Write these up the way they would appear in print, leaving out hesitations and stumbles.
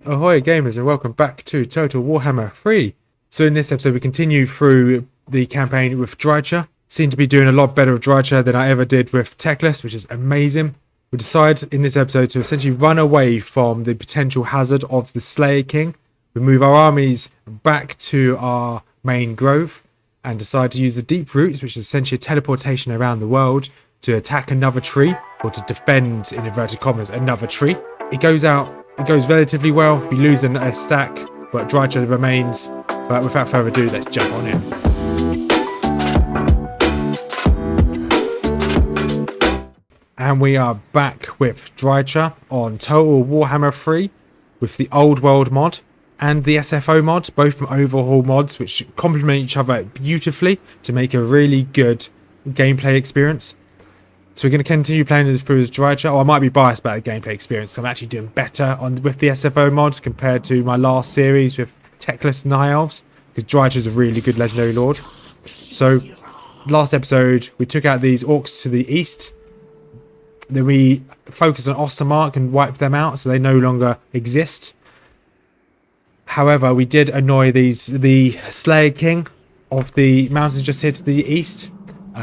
Ahoy gamers and welcome back to Total Warhammer 3. So in this episode we continue through the campaign with Drycha. Seem to be doing a lot better with Drycha than I ever did with Techless, which is amazing. We decide in this episode to essentially run away from the potential hazard of the Slayer King. We move our armies back to our main grove and decide to use the deep roots, which is essentially a teleportation around the world, to attack another tree, or to defend, in inverted commas, another tree. It goes relatively well. We lose a stack, but Drycha remains. But without further ado, let's jump on in. And we are back with Drycha on Total Warhammer 3 with the Old World mod and the SFO mod, both from Overhaul mods, which complement each other beautifully to make a really good gameplay experience. So we're going to continue playing through as Drycha. Oh, I might be biased about the gameplay experience because I'm actually doing better with the SFO mod compared to my last series with Techless and the High Elves, because Drycha is a really good legendary lord. So last episode we took out these orcs to the east. Then we focused on Ostermark and wiped them out, so they no longer exist. However, we did annoy the Slayer King of the mountains just here to the east.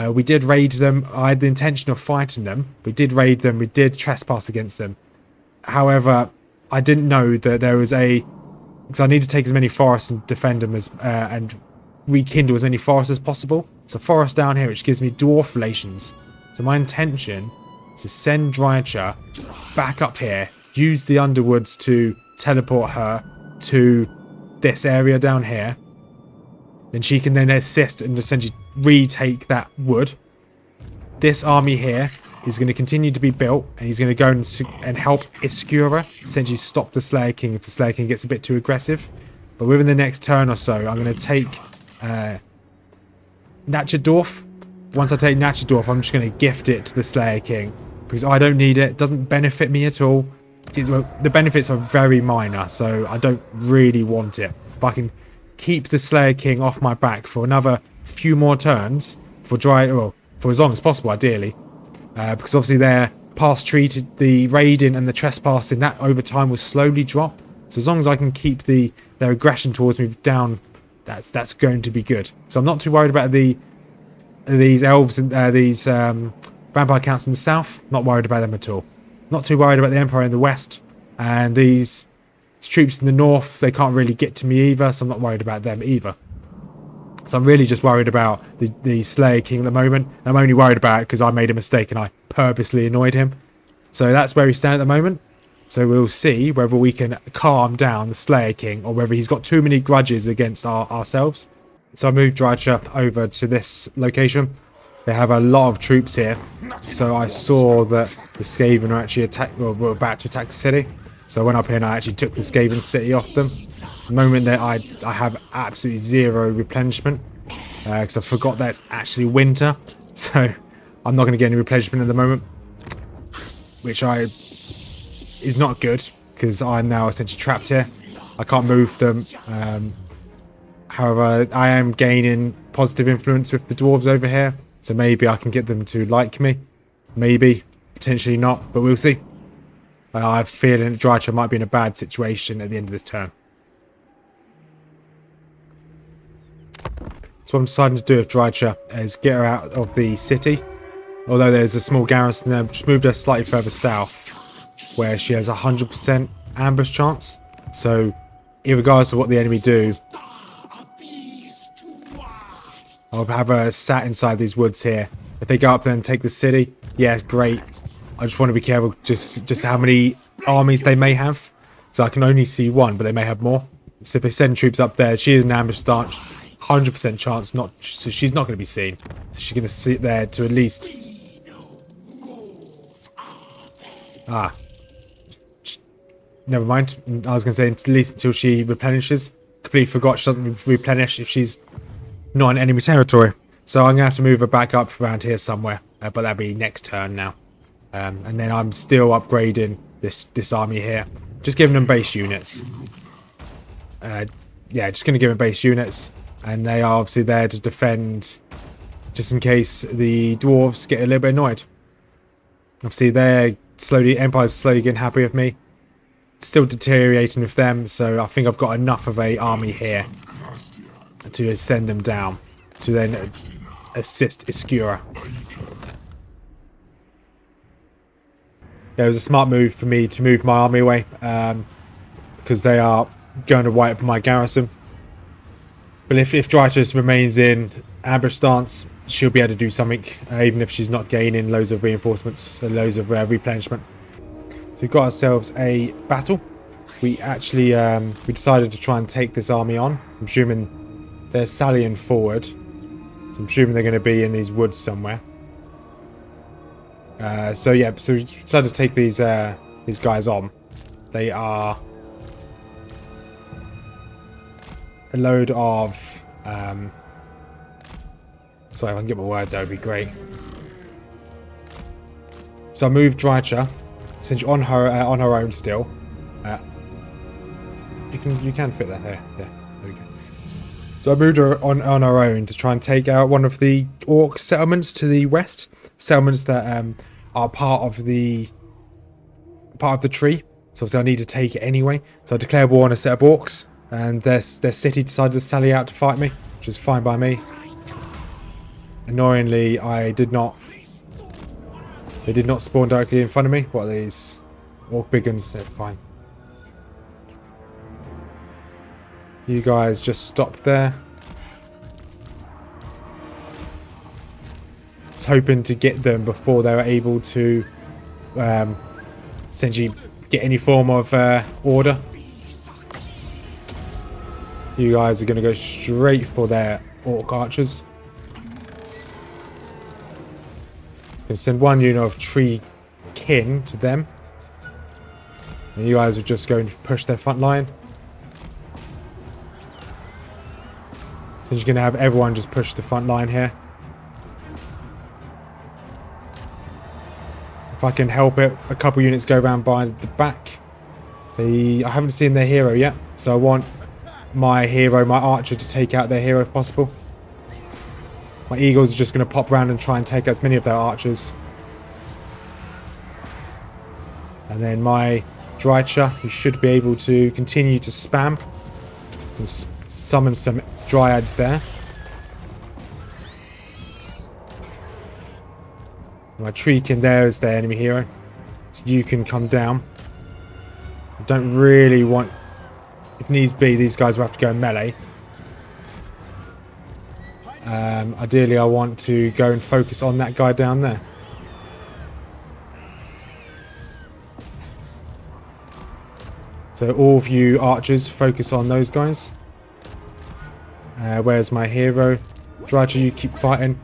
We did raid them. I had the intention of fighting them. We did raid them. We did trespass against them. However, I didn't know that there was because I need to take as many forests and defend them and rekindle as many forests as possible. So forest down here, which gives me dwarf relations. So my intention is to send Drycha back up here, use the Underwoods to teleport her to this area down here. Then she can then assist and essentially retake that wood. This army here is going to continue to be built, and he's going to go and help Iscuraa essentially stop the Slayer King if the Slayer King gets a bit too aggressive. But within the next turn or so, I'm going to take Natcherdorf. Once I take Natcherdorf, I'm just going to gift it to the Slayer King because I don't need it. It doesn't benefit me at all. The benefits are very minor, so I don't really want it. But I can keep the Slayer King off my back for another few more turns for as long as possible, ideally, because obviously their past treated the raiding and the trespassing, that over time will slowly drop. So as long as I can keep their aggression towards me down, that's going to be good. So I'm not too worried about these elves and these vampire counts in the south. Not worried about them at all. Not too worried about the Empire in the west, and these troops in the north, they can't really get to me either, so I'm not worried about them either. So I'm really just worried about the Slayer King at the moment. I'm only worried about it because I made a mistake and I purposely annoyed him. So that's where we stand at the moment. So we'll see whether we can calm down the Slayer King or whether he's got too many grudges against ourselves. So I moved Drycha over to this location. They have a lot of troops here. So I saw that the Skaven are actually were about to attack the city. So I went up here and I actually took the Skaven city off them. The moment that I have absolutely zero replenishment because I forgot that it's actually winter. So I'm not going to get any replenishment at the moment, which is not good because I'm now essentially trapped here. I can't move them. However, I am gaining positive influence with the dwarves over here. So maybe I can get them to like me. Maybe. Potentially not. But we'll see. I have a feeling that Drycha might be in a bad situation at the end of this turn. So what I'm deciding to do with Drycha is get her out of the city. Although there's a small garrison there, just moved her slightly further south, where she has a 100% ambush chance. So, regardless of what the enemy do, I'll have her sat inside these woods here. If they go up there and take the city, yeah, great. I just want to be careful just how many armies they may have. So I can only see one, but they may have more. So if they send troops up there, she is an ambush start, 100% chance so she's not going to be seen. So she's going to sit there to at least... Never mind. I was going to say at least until she replenishes. Completely forgot she doesn't replenish if she's not in enemy territory. So I'm going to have to move her back up around here somewhere. But that'll be next turn now. And then I'm still upgrading this army here. Just giving them base units. Yeah, just going to give them base units. And they are obviously there to defend just in case the dwarves get a little bit annoyed. Obviously, Empire's slowly getting happy with me. still deteriorating with them, so I think I've got enough of a army here to send them down to then assist Iscuraa. Yeah, it was a smart move for me to move my army away, because they are going to wipe my garrison. But if Drycha just remains in ambush stance, she'll be able to do something, even if she's not gaining loads of reinforcements, loads of replenishment. So we've got ourselves a battle. We actually we decided to try and take this army on. I'm assuming they're sallying forward, so I'm assuming they're going to be in these woods somewhere. So yeah, so we decided to take these guys on. They are a load of sorry, if I can get my words out, would be great. So I moved Drycha, essentially on her own still. You can fit that there. Yeah, there we go. So I moved her on her own to try and take out one of the Orc settlements to the west. Settlements that are part of the tree. So obviously I need to take it anyway. So I declared war on a set of Orcs, and their city decided to sally out to fight me, which is fine by me. Annoyingly, they did not spawn directly in front of me. What are these? Orc big guns. They're fine. You guys just stopped there. I was hoping to get them before they were able to essentially get any form of order. You guys are going to go straight for their Orc archers. Can send one unit of tree kin to them. And you guys are just going to push their front line. So you're going to have everyone just push the front line here. If I can help it, a couple units go around by the back. I haven't seen their hero yet, so I want my hero, my archer, to take out their hero if possible. My eagles are just going to pop around and try and take out as many of their archers. And then my Drycha, who should be able to continue to spam and summon some dryads there. My treekin there is their enemy hero, so you can come down. I don't really want, if needs be, these guys will have to go melee. Ideally, I want to go and focus on that guy down there. So all of you archers, focus on those guys. Where's my hero? Drycha, you keep fighting.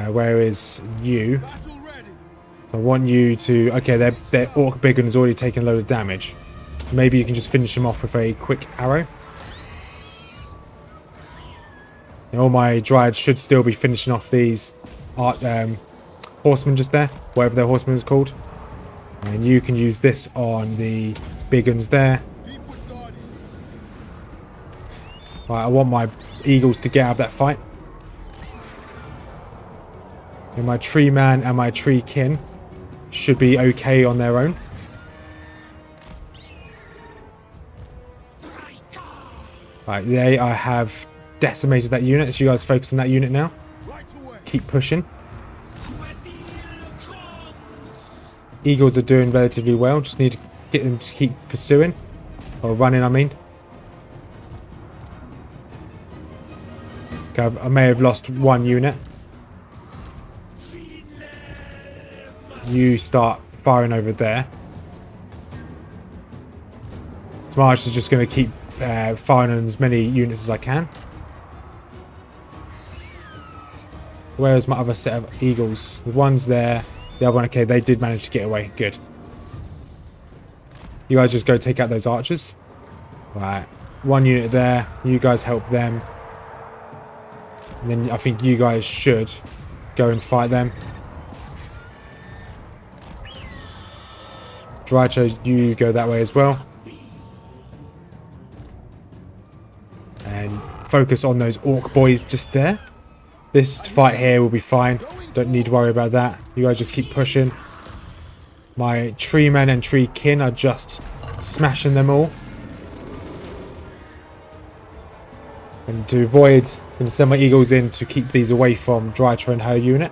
Where is you? I want you to... Okay, their Orc Big One has already taken a load of damage. So maybe you can just finish him off with a quick arrow. And all my Dryads should still be finishing off these horsemen just there. Whatever their horseman is called. And you can use this on the Big Uns there. Right, I want my eagles to get out of that fight. And my tree man and my tree kin should be okay on their own. Right, there I have decimated that unit. So you guys focus on that unit now. Keep pushing. Eagles are doing relatively well. Just need to get them to keep pursuing. Or running, I mean. Okay, I may have lost one unit. You start firing over there. So my archer is just going to keep firing on as many units as I can. Where's my other set of eagles? The one's there. The other one, okay, they did manage to get away. Good. You guys just go take out those archers. Right. One unit there. You guys help them. And then I think you guys should go and fight them. Drycha, you go that way as well. And focus on those Orc boys just there. This fight here will be fine. Don't need to worry about that. You guys just keep pushing. My tree men and tree kin are just smashing them all. And to avoid, I'm going to send my eagles in to keep these away from Drycha and her unit.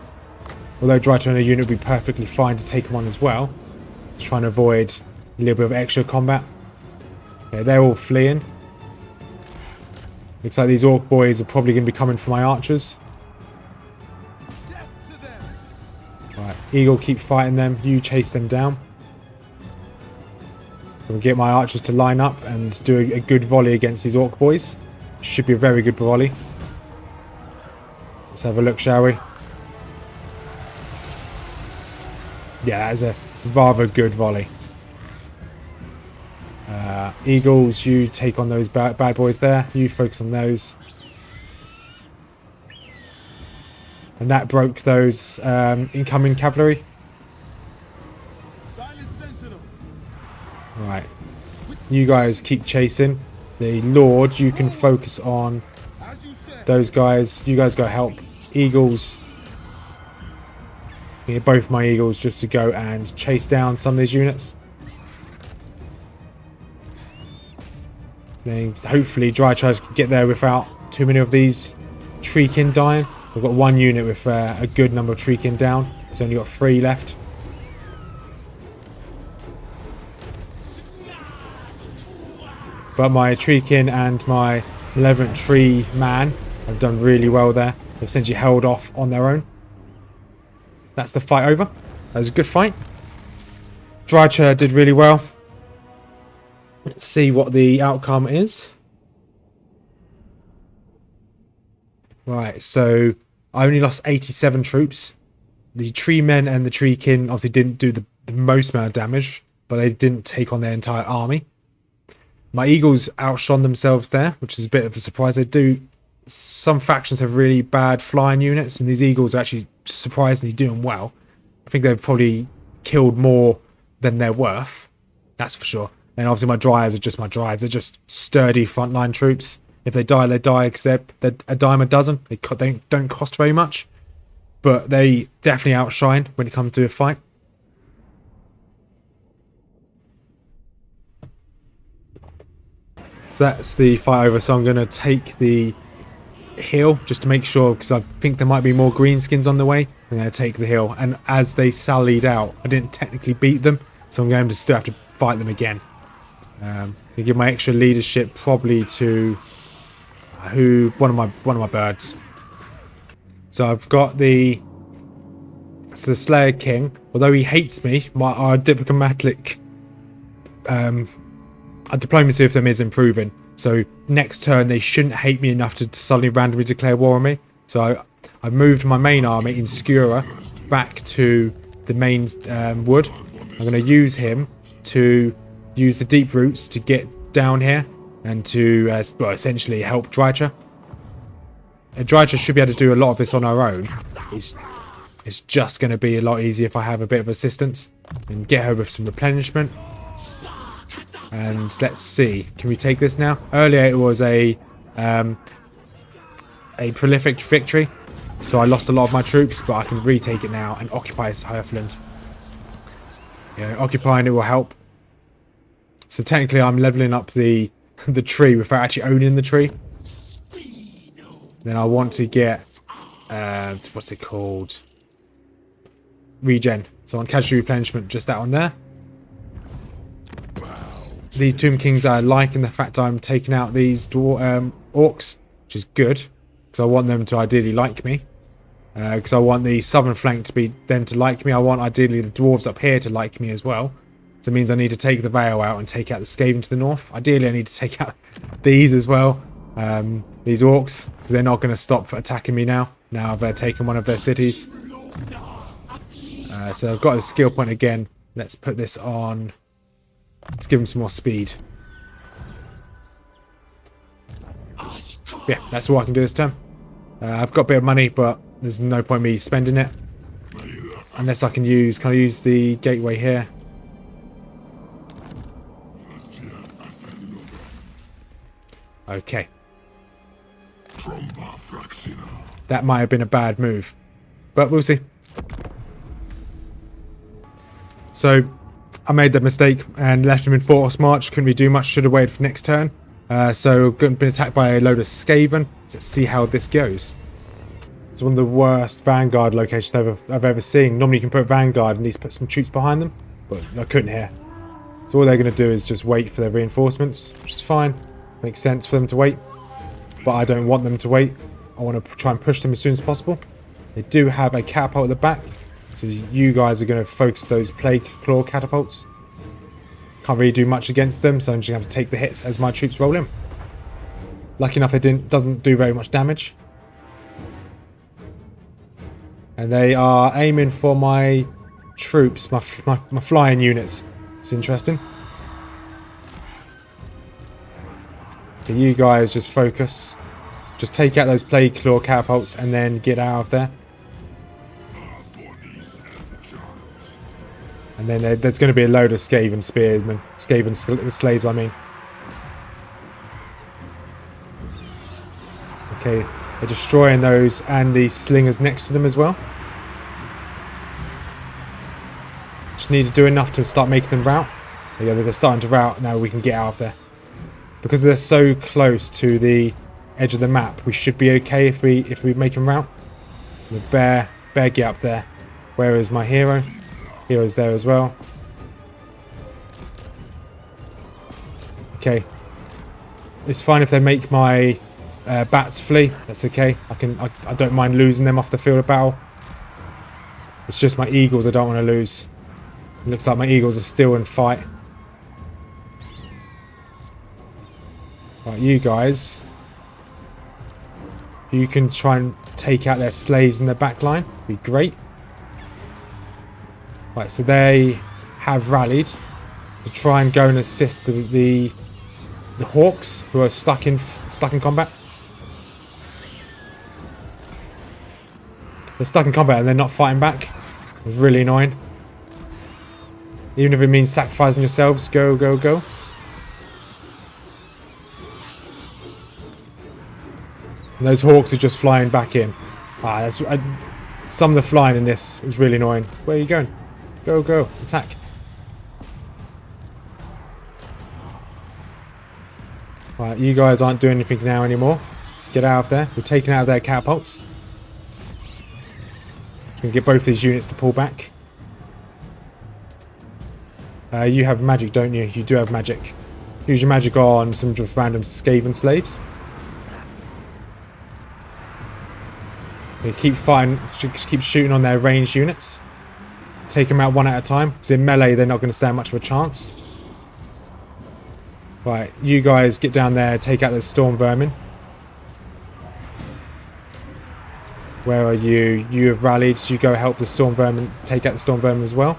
Although Drycha and her unit would be perfectly fine to take them on as well. Just trying to avoid a little bit of extra combat. Okay, they're all fleeing. Looks like these orc boys are probably going to be coming for my archers. Right, eagle, keep fighting them. You chase them down. We'll get my archers to line up and do a good volley against these orc boys. Should be a very good volley. Let's have a look, shall we? Yeah, that is a rather good volley. Eagles, you take on those bad boys there. You focus on those. And that broke those incoming cavalry. Right. You guys keep chasing. The Lord, you can focus on those guys. You guys go help. Eagles. Get both my eagles just to go and chase down some of these units. Then hopefully Drycha can get there without too many of these treekin dying. We've got one unit with a good number of treekin down. It's only got 3 left. But my treekin and my malevolent tree man have done really well there. They've essentially held off on their own. That's the fight over. That was a good fight. Drycha did really well. Let's see what the outcome is. Right, so I only lost 87 troops. The tree men and the tree kin obviously didn't do the most amount of damage, but they didn't take on their entire army. My eagles outshone themselves there, which is a bit of a surprise. They do. Some factions have really bad flying units, and these eagles are actually surprisingly doing well. I think they've probably killed more than they're worth. That's for sure. And obviously my dryads are just my dryads. They're just sturdy frontline troops. If they die, they die, because they're a dime a dozen. They don't cost very much. But they definitely outshine when it comes to a fight. So that's the fight over. So I'm going to take the hill just to make sure, because I think there might be more greenskins on the way. I'm going to take the hill. And as they sallied out, I didn't technically beat them. So I'm going to still have to fight them again. I give my extra leadership probably to one of my birds. So I've got the Slayer King. Although he hates me, our diplomatic our diplomacy with them is improving. So next turn they shouldn't hate me enough to suddenly randomly declare war on me. So I've moved my main army in Iscuraa back to the main wood. I'm going to use him to use the deep roots to get down here and to well, essentially help Drycha. Drycha should be able to do a lot of this on her own. It's just going to be a lot easier if I have a bit of assistance and get her with some replenishment. And let's see, can we take this now? Earlier it was a prolific victory, so I lost a lot of my troops, but I can retake it now and occupy Hearthland. Yeah, occupying it will help. So technically I'm leveling up the tree without actually owning the tree. Then I want to get what's it called? Regen. So on casual replenishment, just that on there. These Tomb Kings are liking the fact I'm taking out these orcs, which is good, because I want them to ideally like me. Because I want the southern flank to be them to like me. I want ideally the dwarves up here to like me as well. So it means I need to take the Vale out and take out the Skaven to the north. Ideally I need to take out these as well. These orcs, because they're not going to stop attacking me now. Now they've taken one of their cities. So I've got a skill point again. Let's put this on. Let's give them some more speed. Yeah, that's all I can do this time. I've got a bit of money, but there's no point me spending it. Unless I can use the gateway here? Okay. That might have been a bad move, but we'll see. So I made that mistake and left him in Force March. Couldn't really do much. Should have waited for next turn. So been attacked by a load of Skaven. Let's see how this goes. It's one of the worst Vanguard locations I've ever seen. Normally you can put Vanguard and at least put some troops behind them, but I couldn't here. So all they're going to do is just wait for their reinforcements, which is fine. Makes sense for them to wait, but I don't want them to wait. I want to try and push them as soon as possible. They do have a catapult at the back, so you guys are going to focus those Plague Claw catapults. Can't really do much against them, so I'm just going to have to take the hits as my troops roll in. Lucky enough, it doesn't do very much damage. And they are aiming for my troops, my flying units. It's interesting. So you guys just focus. Just take out those Plague Claw catapults and then get out of there. And then there's going to be a load of Skaven spearmen. Skaven slaves, I mean. Okay, they're destroying those and the slingers next to them as well. Just need to do enough to start making them rout. Yeah, they're starting to rout. Now we can get out of there. Because they're so close to the edge of the map, we should be okay if we make them rout. The bear get up there. Where is my hero? Hero's there as well. Okay. It's fine if they make my bats flee. That's okay. I don't mind losing them off the field of battle. It's just my eagles I don't want to lose. It looks like my eagles are still in fight. Right, you guys. You can try and take out their slaves in the back line. Be great. Right, so they have rallied to try and go and assist the Hawks who are stuck in combat. They're stuck in combat and they're not fighting back. It's really annoying. Even if it means sacrificing yourselves, go, go, go. And those Hawks are just flying back in. Some of the flying in this is really annoying. Where are you going? Go, go, attack. Right, you guys aren't doing anything now anymore. Get out of there. We're taking out their catapults. We can get both these units to pull back. You have magic, don't you? You do have magic. Use your magic on some just random Skaven slaves. They keep fighting, just keep shooting on their ranged units. Take them out one at a time, because in melee they're not going to stand much of a chance. Right, you guys get down there, take out those storm vermin. Where are you? You have rallied, so you go help the storm vermin, take out the storm vermin as well.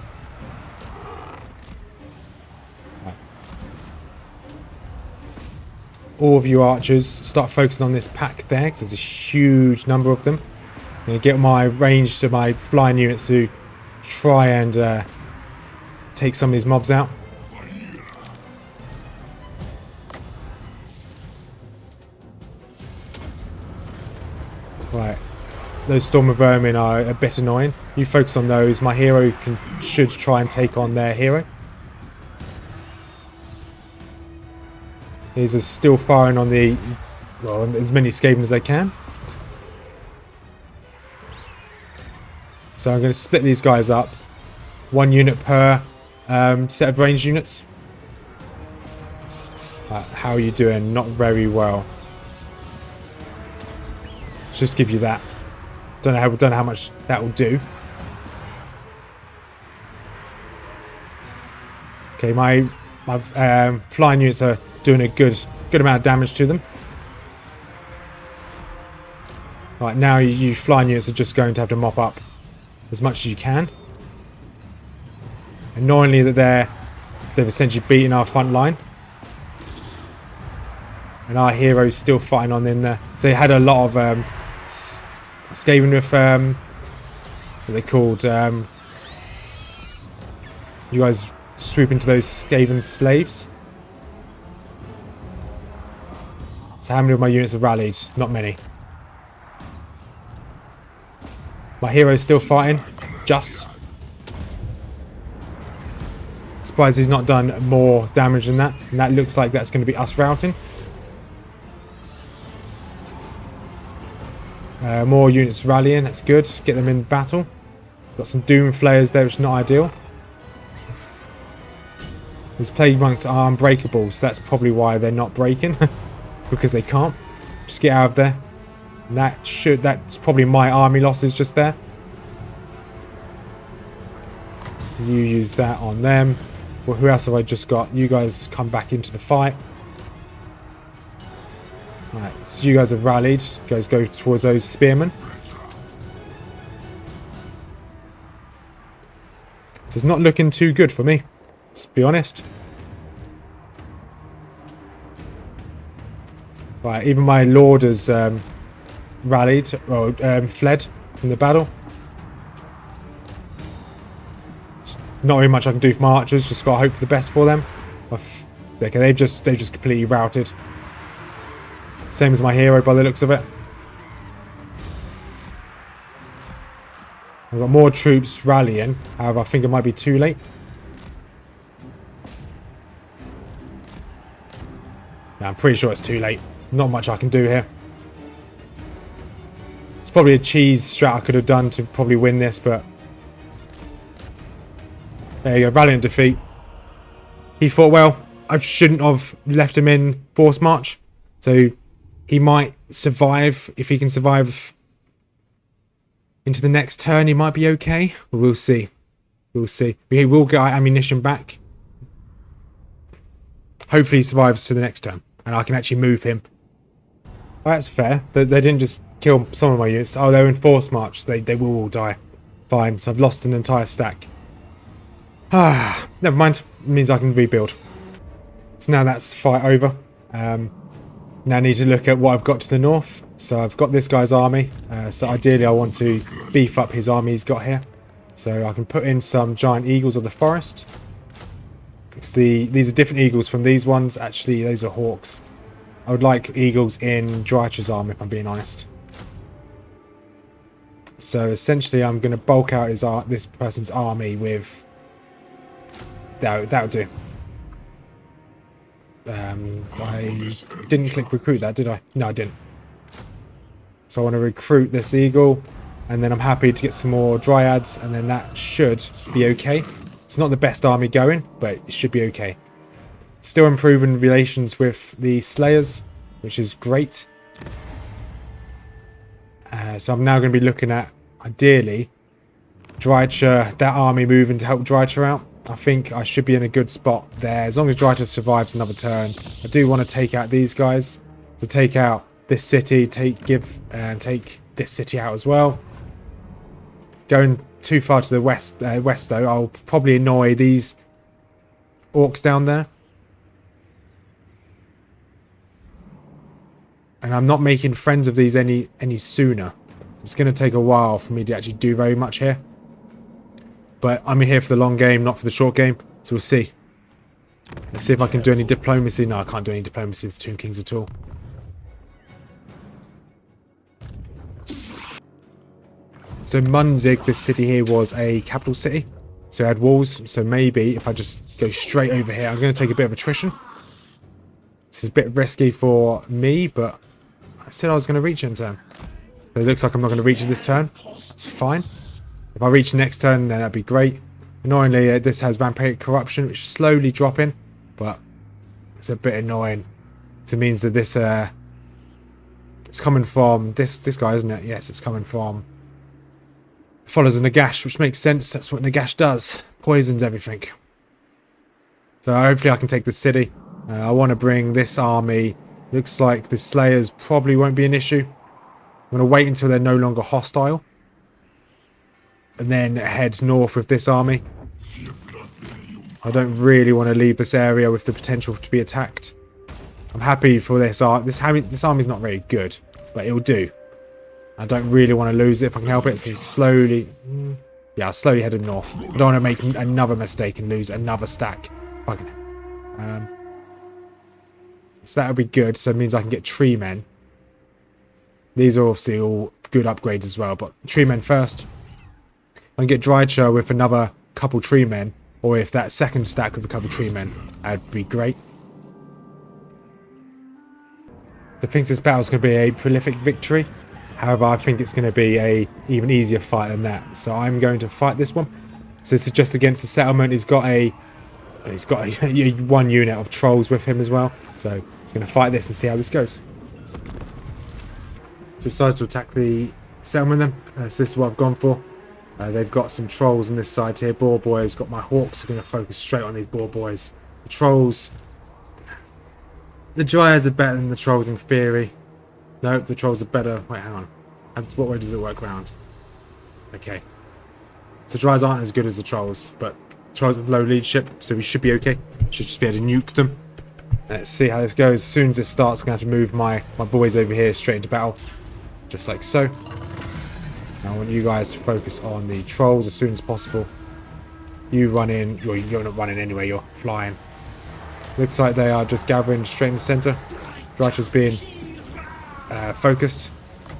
Right. All of you archers, start focusing on this pack there, because there's a huge number of them. I'm going to get my range to my flying units to try and take some of these mobs out. Right, those storm of vermin are a bit annoying. You focus on those. My hero should try and take on their hero. He's still firing on as many Skaven as they can. So I'm going to split these guys up. 1 unit per set of ranged units. How are you doing? Not very well. Let's just give you that. Don't know how much that will do. Okay, my flying units are doing a good amount of damage to them. Right, now you flying units are just going to have to mop up as much as you can. Annoyingly that they've essentially beaten our front line. And our hero's still fighting on in there. So they had a lot of Skaven with what they called you guys swoop into those Skaven slaves. So how many of my units have rallied? Not many. My hero's still fighting. Just. Surprised he's not done more damage than that. And that looks like that's going to be us routing. More units rallying. That's good. Get them in battle. Got some Doom Flayers there, which is not ideal. These Plague Monks are unbreakable, so that's probably why they're not breaking. Because they can't. Just get out of there. And that's probably my army losses just there. You use that on them. Well, who else have I just got? You guys come back into the fight. Right, so you guys have rallied. You guys go towards those spearmen. So it's not looking too good for me, let's be honest. Right, even my lord has rallied, or fled from the battle. Not very much I can do for my archers, just gotta hope for the best for them. Okay, they've just completely routed. Same as my hero by the looks of it. I've got more troops rallying, however I think it might be too late. Yeah, I'm pretty sure it's too late. Not much I can do here. It's probably a cheese strat I could have done to probably win this, but there you go, Valiant defeat. He thought, well, I shouldn't have left him in force march. So he might survive. If he can survive into the next turn, he might be okay. But we'll see. We'll see. We will get our ammunition back. Hopefully he survives to the next turn. And I can actually move him. Well, that's fair. They didn't just kill some of my units. Oh, they're in force march. They will all die. Fine. So I've lost an entire stack. Ah, never mind. It means I can rebuild. So now that's fight over. Now I need to look at what I've got to the north. So I've got this guy's army. So ideally I want to beef up his army he's got here. So I can put in some giant eagles of the forest. These are different eagles from these ones. Actually, those are hawks. I would like eagles in Drycha's army, if I'm being honest. So essentially I'm going to bulk out this person's army with... That'll do. I didn't click recruit that, did I? No, I didn't. So I want to recruit this eagle, and then I'm happy to get some more dryads, and then that should be okay. It's not the best army going, but it should be okay. Still improving relations with the slayers, which is great. So I'm now going to be looking at, ideally, Drycha, that army moving to help Drycha out. I think I should be in a good spot there. As long as Drycha survives another turn. I do want to take out these guys. To take out this city, take this city out as well. Going too far to the west though, I'll probably annoy these orcs down there. And I'm not making friends of these any sooner. It's going to take a while for me to actually do very much here. But I'm here for the long game, not for the short game. So we'll see. Let's see if I can do any diplomacy. No, I can't do any diplomacy with Tomb Kings at all. So Munzig, this city here, was a capital city. So it had walls. So maybe if I just go straight over here, I'm going to take a bit of attrition. This is a bit risky for me, but I said I was going to reach it in turn. But it looks like I'm not going to reach it this turn. It's fine. If I reach next turn, then that'd be great. Annoyingly, this has vampiric corruption, which is slowly dropping, but it's a bit annoying. It means that this it's coming from this guy, isn't it? Yes, it's coming from. It follows a Nagash, which makes sense. That's what Nagash does. Poisons everything. So hopefully I can take the city. I want to bring this army. Looks like the Slayers probably won't be an issue. I'm going to wait until they're no longer hostile. And then head north with this army. I don't really want to leave this area with the potential to be attacked. I'm happy for this army. This army's not very good, but it'll do. I don't really want to lose it if I can help it. So slowly... Yeah, I'll slowly head north. I don't want to make another mistake and lose another stack. So that'll be good. So it means I can get tree men. These are obviously all good upgrades as well, but tree men first. I can get Drycha with another couple tree men, or if that second stack with a couple of tree men, that'd be great. I think this battle's going to be a prolific victory. However, I think it's going to be a even easier fight than that. So I'm going to fight this one. So this is just against the settlement. He's got a one unit of trolls with him as well. So he's going to fight this and see how this goes. So he decides to attack the settlement then. So this is what I've gone for. They've got some trolls on this side here. Boar boys. Got my hawks. Are going to focus straight on these boar boys. The trolls. The dryads are better than the trolls in theory. Nope, the trolls are better. Wait, hang on. What way does it work around? Okay. So dryads aren't as good as the trolls, but trolls have low leadership, so we should be okay. Should just be able to nuke them. Let's see how this goes. As soon as this starts, I'm going to have to move my boys over here straight into battle. Just like so. Now I want you guys to focus on the trolls as soon as possible. You run in. You're not running anyway, you're flying. Looks like they are just gathering straight in the centre. Drycha's being focused.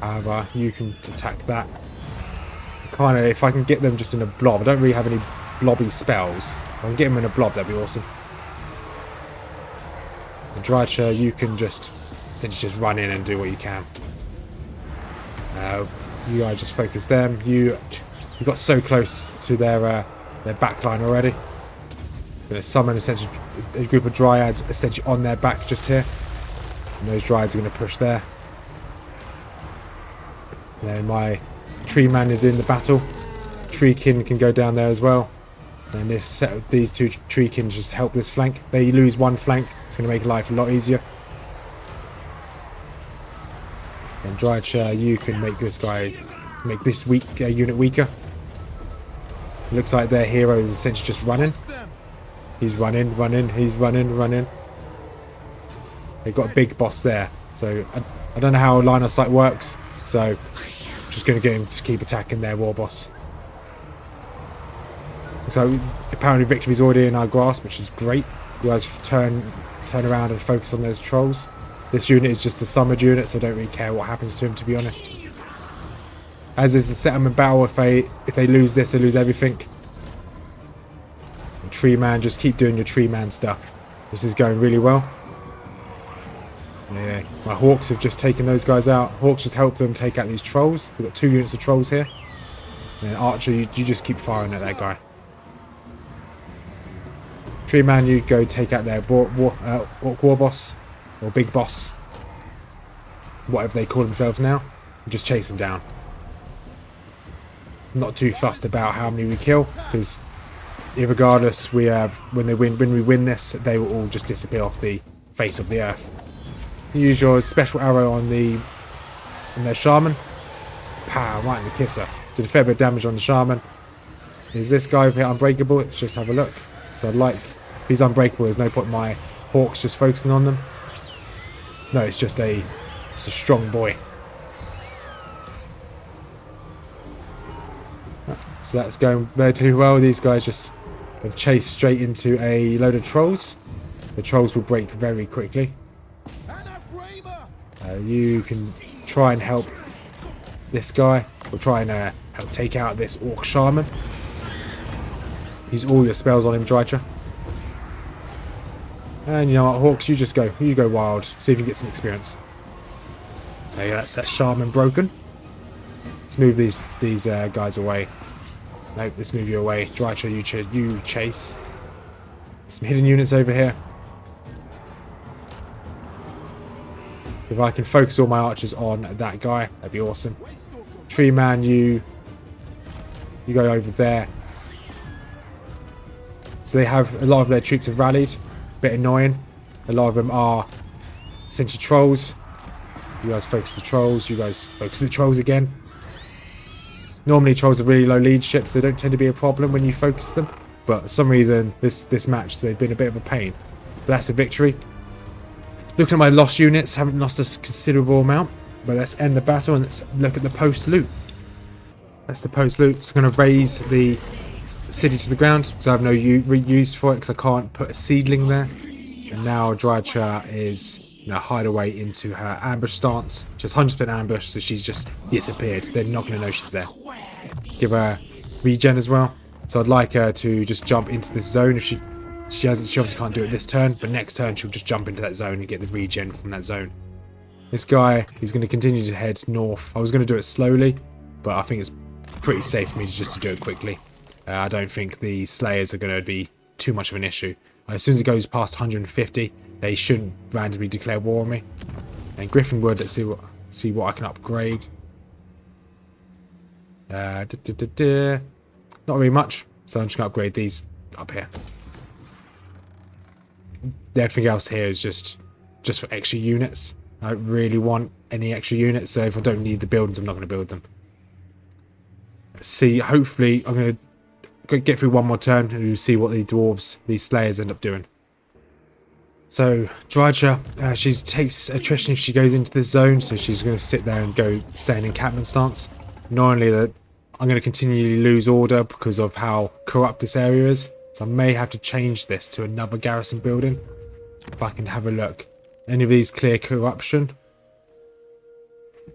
However, you can attack that. Kind of, if I can get them just in a blob. I don't really have any blobby spells. If I can get them in a blob, that'd be awesome. And Drycha, you can just essentially just run in and do what you can. You guys just focus them. You got so close to their backline already. Going to summon essentially a group of dryads essentially on their back just here. And those dryads are going to push there. And then my tree man is in the battle. Treekin can go down there as well. And these two treekin just help this flank. They lose one flank. It's going to make life a lot easier. And Drycha, you can make this unit weaker. It looks like their hero is essentially just running. He's running. He's running. They've got a big boss there. So I don't know how line of sight works. So I'm just going to get him to keep attacking their war boss. So apparently victory's already in our grasp, which is great. You guys turn around and focus on those trolls. This unit is just a summoned unit, so I don't really care what happens to him, to be honest. As is the settlement battle, if they lose this, they lose everything. And tree man, just keep doing your tree man stuff. This is going really well. Yeah, my hawks have just taken those guys out. Hawks just helped them take out these trolls. We've got 2 units of trolls here. And Archer, you just keep firing at that guy. Tree man, you go take out their Orc war boss. Or big boss. Whatever they call themselves now. And just chase them down. I'm not too fussed about how many we kill. Because regardless, when we win this, they will all just disappear off the face of the earth. Use your special arrow on their shaman. Pow, right in the kisser. Did a fair bit of damage on the shaman. Is this guy over here unbreakable? Let's just have a look. So if he's unbreakable, there's no point in my hawks just focusing on them. No, it's a strong boy. So that's going there too well. These guys just have chased straight into a load of trolls. The trolls will break very quickly. You can try and help this guy. We'll try and help take out this orc shaman. Use all your spells on him, Drycha. And you know what, Hawks, you go wild. See if you can get some experience. There you go, that's that shaman broken. Let's move these guys away. Nope, let's move you away. Drycha, you chase. Some hidden units over here. If I can focus all my archers on that guy, that'd be awesome. Tree man, you go over there. So they have a lot of their troops have rallied. Bit annoying. A lot of them are essentially trolls. You guys focus the trolls. You guys focus the trolls again. Normally trolls are really low leadership, so they don't tend to be a problem when you focus them. But for some reason, this match, they've been a bit of a pain. But that's a victory. Looking at my lost units, haven't lost a considerable amount. But let's end the battle and let's look at the post-loot. That's the post-loot. It's going to raise the city to the ground, because I have no use for it, because I can't put a seedling there. And now Drycha is hide away into her ambush stance. She's 100% ambush, so she's just disappeared. They're not going to know she's there. Give her regen as well. So I'd like her to just jump into this zone. If she obviously can't do it this turn, but next turn she'll just jump into that zone and get the regen from that zone. This guy, he's going to continue to head north. I was going to do it slowly, but I think it's pretty safe for me just to do it quickly. I don't think the Slayers are going to be too much of an issue. As soon as it goes past 150, they shouldn't randomly declare war on me. And Grython Wood, let's see what I can upgrade. Not really much, so I'm just going to upgrade these up here. Everything else here is just for extra units. I don't really want any extra units, so if I don't need the buildings, I'm not going to build them. Let's see, hopefully I'm going to get through one more turn and we'll see what the dwarves, these Slayers, end up doing. So Drycha, she takes attrition if she goes into this zone, so she's going to sit there and go stay in encampment stance. Not only that, I'm going to continually lose order because of how corrupt this area is, so I may have to change this to another garrison building. If I can have a look. Any of these clear corruption?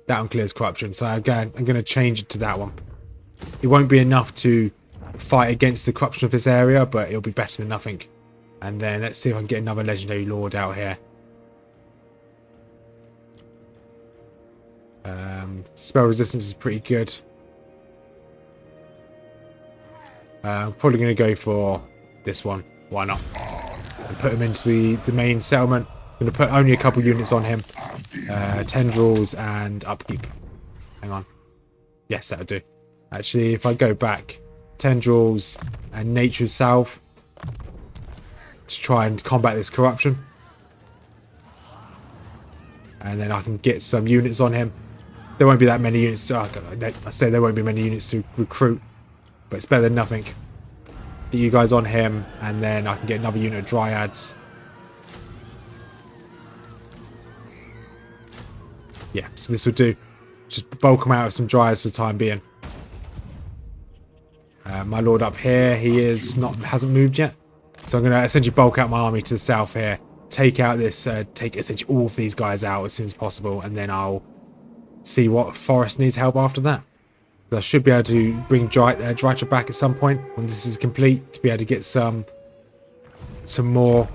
That one clears corruption, so again, I'm going to change it to that one. It won't be enough to fight against the corruption of this area, but it'll be better than nothing. And then let's see if I can get another legendary lord out here. Spell resistance is pretty good. I'm probably going to go for this one. Why not? And put him into the main settlement. I'm going to put only a couple units on him. Tendrils and upkeep. Hang on. Yes, that'll do. Actually, if I go back, tendrils and nature's salve to try and combat this corruption. And then I can get some units on him. There won't be that many units to... I say there won't be many units to recruit, but it's better than nothing. Get you guys on him, and then I can get another unit of dryads. Yeah, so this would do. Just bulk them out with some dryads for the time being. My lord up here, hasn't moved yet. So I'm going to essentially bulk out my army to the south here. Take out this, take essentially all of these guys out as soon as possible, and then I'll see what forest needs help after that. But I should be able to bring Drycha back at some point when this is complete to be able to get some more,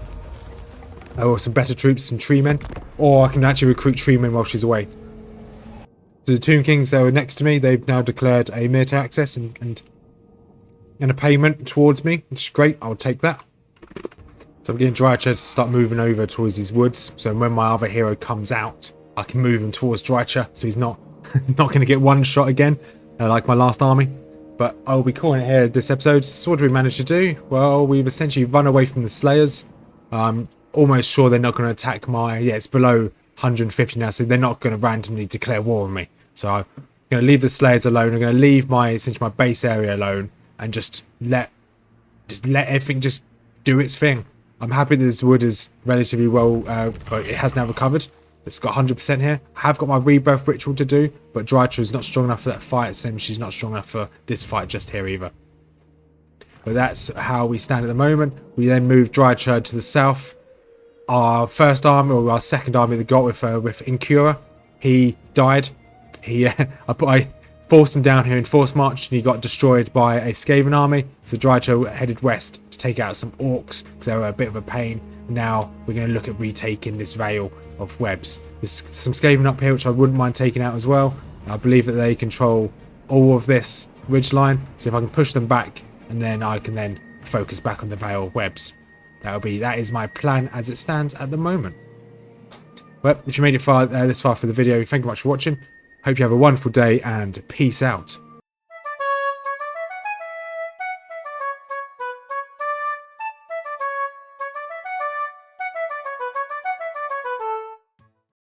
or some better troops, some tree men, or I can actually recruit tree men while she's away. So the Tomb Kings that were next to me, they've now declared a military access and a payment towards me, which is great. I'll take that. So I'm getting Drycha to start moving over towards these woods. So when my other hero comes out, I can move him towards Drycha, so he's not going to get one shot again, like my last army. But I'll be calling it here this episode. So what did we manage to do? Well, we've essentially run away from the Slayers. I'm almost sure they're not going to attack my... Yeah, it's below 150 now, so they're not going to randomly declare war on me. So I'm going to leave the Slayers alone. I'm going to leave essentially my base area alone and just let everything just do its thing. I'm happy that this wood is relatively well... it has now recovered. It's got 100% here. I have got my rebirth ritual to do, but Drycha is not strong enough for that fight. Same, she's not strong enough for this fight just here either. But that's how we stand at the moment. We then move Drycha to the south. Our first army, or our second army that got with Iscuraa, he died. I forced him down here in force march, and he got destroyed by a Skaven army. So Drycha headed west to take out some Orcs because they were a bit of a pain. Now we're going to look at retaking this Vale of Webs. There's some Skaven up here which I wouldn't mind taking out as well. I believe that they control all of this ridgeline, so if I can push them back, and then I can then focus back on the Vale of Webs. That is my plan as it stands at the moment. Well, if you made it this far for the video, thank you much for watching. Hope you have a wonderful day, and peace out.